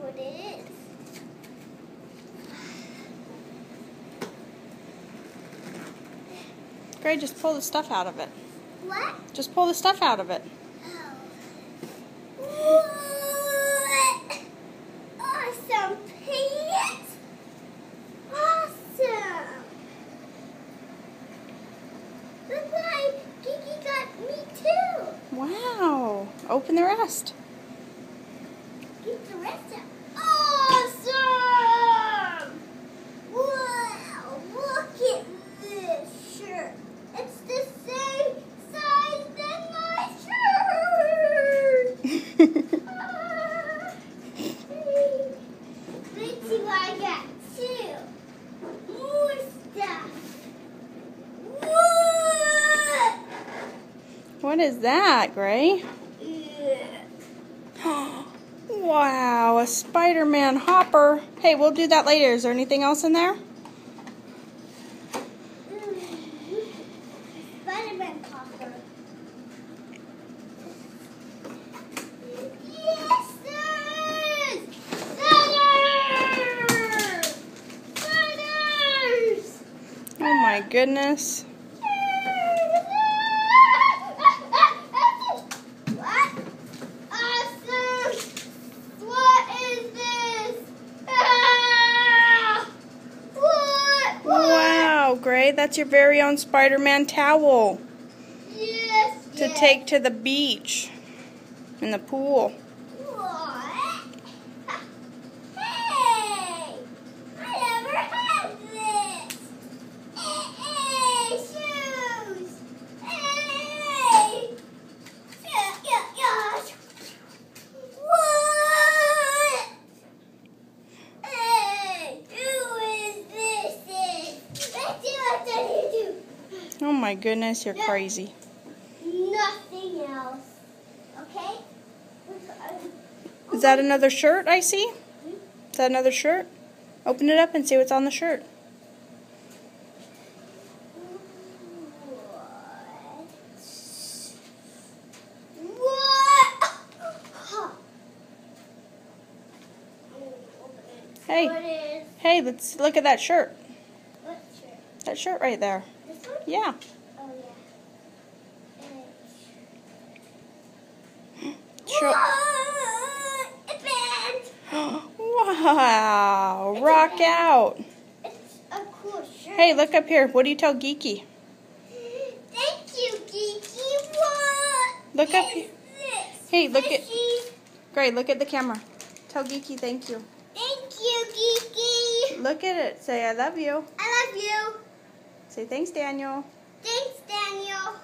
what it is. Gray, just pull the stuff out of it. What? Just pull the stuff out of it. Oh. What? Awesome pants. Awesome. Look like Kiki got me too. Wow. Open the rest. Get the rest out. Awesome! Wow, look at this shirt. It's the same size as my shirt. Let's see what I got too. More stuff. What is that, Gray? Wow, a Spider-Man hopper. Hey, we'll do that later. Is there anything else in there? Spider-Man hopper. Yes, there is! Spiders! Oh my goodness. What? Awesome! What is this? Ah! What? Wow, Gray, that's your very own Spider-Man towel Yes, to yes. take to the beach in the pool. What? Hey! I never had this! Hey, shoes! Hey! Yeah. What? Hey! Who is this? Let's see what I do. Oh my goodness, you're crazy. Nothing else. Okay? Is that another shirt I see? Is that another shirt? Open it up and see what's on the shirt. What? Hey, let's look at that shirt. What shirt? That shirt right there. This one? Yeah. Oh, yeah. Show. What? It bent. Wow, rock out. It's a cool shirt. Hey, look up here. What do you tell Geeky? Thank you, Geeky. What? Look up is here. this? Hey, look at. Fishy. Great, look at the camera. Tell Geeky thank you. Thank you, Geeky. Look at it. Say I love you. I love you. Say thanks, Daniel. Thanks, Daniel.